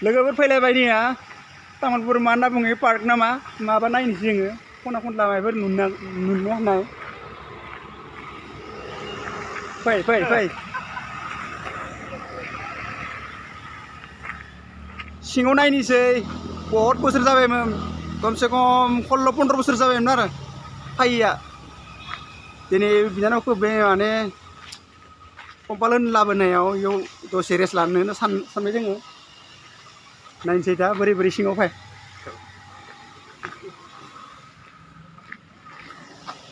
लोगोफोर फैलायबाय नैया तामुलपुर मा होनना बुङो पार्क नामा माबा नायनोसै जोङो खना खनला माबाफोर नुनो हानाय फै फै फै सिङाव नायनोसै बहुत बोसोर जाबायमोन कमसे कम 16-15 बोसोर जाबायमोन आरो फैया दिनै बिनानावखौ बे माने कम्पालन लाबोनायाव इयाव दसे रेस्ट लानो सानबाय जोङो नायनोसै दा बोरै बोरै सिङाव फै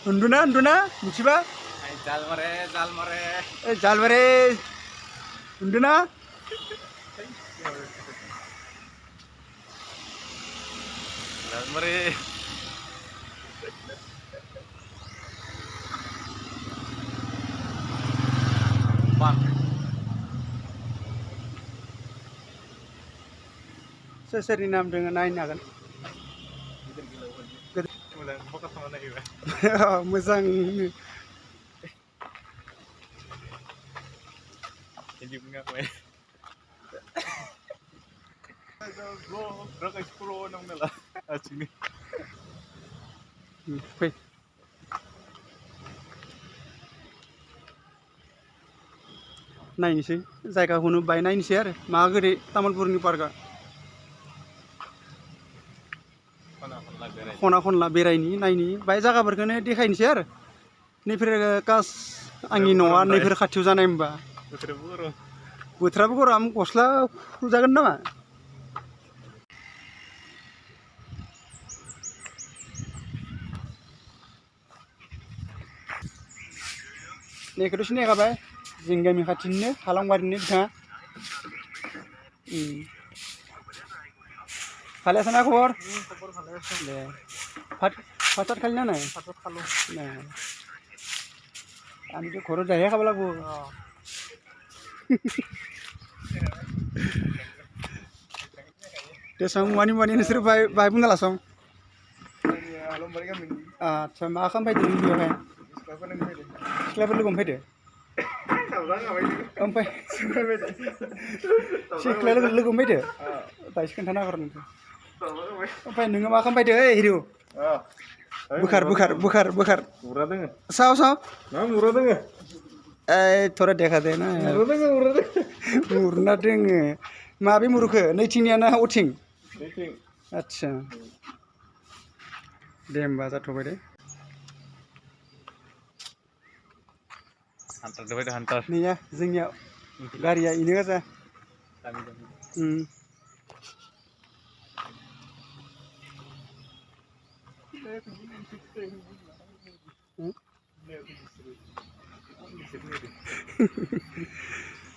उन्दुना मिथिबा जाल मारे जाल मारे उन्दुना सोरनि नाम दोङो नायनो हागोन मोजां फै नायनोसै जायगाखौनो बाय नायनोसै आरो मा गोदै तामुलपुरनि पार्कआ खना खनला बेरायनि नायनि बाय जायगाफोरखौनो देखायनोसै आरो नैफोर कास आंनि न'आ नैफोर खाथियाव जानाय होनबा बोथोराबो गरम गस्ला खुजागोन नामा नैखौथ' सिनायखाबाय जोंनि गामि खाथिनिनो हालांबारिनि बिथाङा ভালে আছে না খবর দে ভাত ভাত খালি না নাই আমি তো ঘৰত যাইহে খাব লাগিব दे सं मानि नोंसोर बाय बुंना लासं आदसा मा खालामफैदो नों बेयावहाय सिख्लाफोर लोगो हमफैदो ओमफ्राय सिख्ला लोगो हमफैदो दासो खोन्थाना हर नोंखौ ओमफ्राय नोङो मा खालामफैदो ओइ हिरु बोखार मुरा दोङो साव मा मुरा दोङो ओइ थोरा देखा दे ना मुरना दोङो माबे मुरुखो नैथिंनिया ना अथिं आदसा दे होमबा जाथ'बाय दे हान्टार नैया जोंनिया गारिया इनो गोजा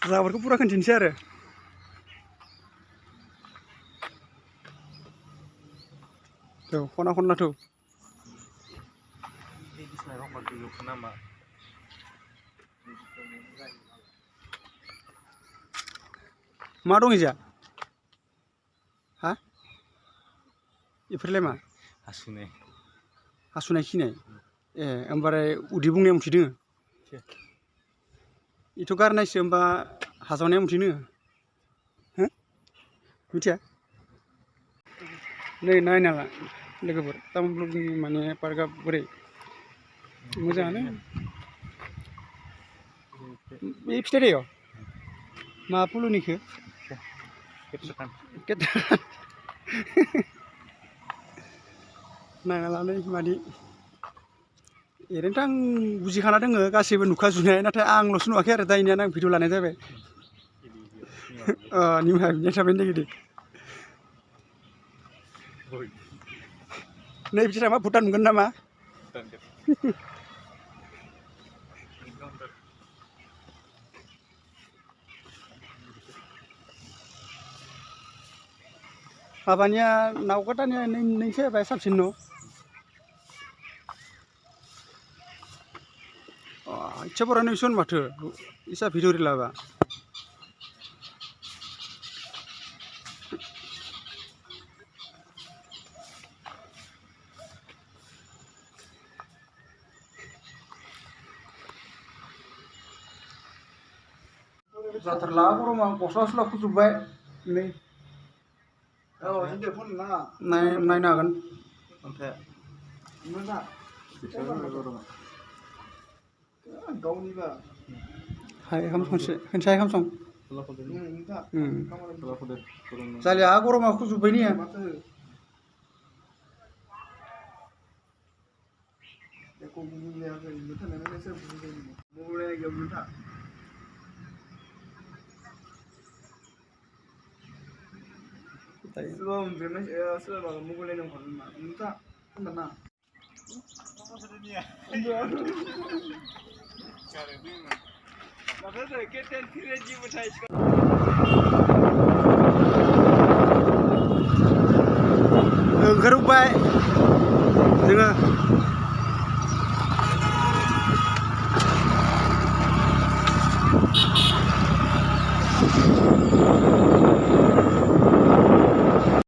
जाबोरखौ पुरा खोन्थिनोसै आरो खना खनलाथ' मा दं इजा हा इफोरलाय मा हासुनाय खिनाय ए ओमफ्राय उदै बुंनाय मुथि दोङो इथ' गारनायसो होमबा हाजावनाय मुथि दोङो हो मिथिया नै नायना ला लोगोफोर तामुलपुरनि माने पार्कआ बोरै मोजाङानो बे फिथाइ दैयाव मा फुलुनिखो नायना लानाय मादि ओरैनोथ' आं बुजिखाना दोङो गासैबो नुखाजुनाय नाथाय आंल'सो नुवाखै आरो दायनियानो आं भिडिअ लानाय जाबाय निमाहा बिनाय थाबाय नेगेटिभ नै बिथिं मा भुटान मोनगोन नामा माबानिया नावकाटानिया नोंसो बाय साबसिन न' इच्छा बरा नोंसन माथो इसा भिडिअ लाबा जाथारला गरमा गस्ला खुजोब्बाय नै नायनो हागोन अन्थाइ गावनिबा हाय खनसे हाय खामसं गरम जालिया गरमा खुजुब्बाय नी माथो एख' बुंलायाखै मोथानानै सोर बुंदों मबाइल गेमनो था सोरबा उन्दुनाय सोरबा मबाइल नायनो हरनो मा नोंथा होनना ओंखारबोबाय जोङो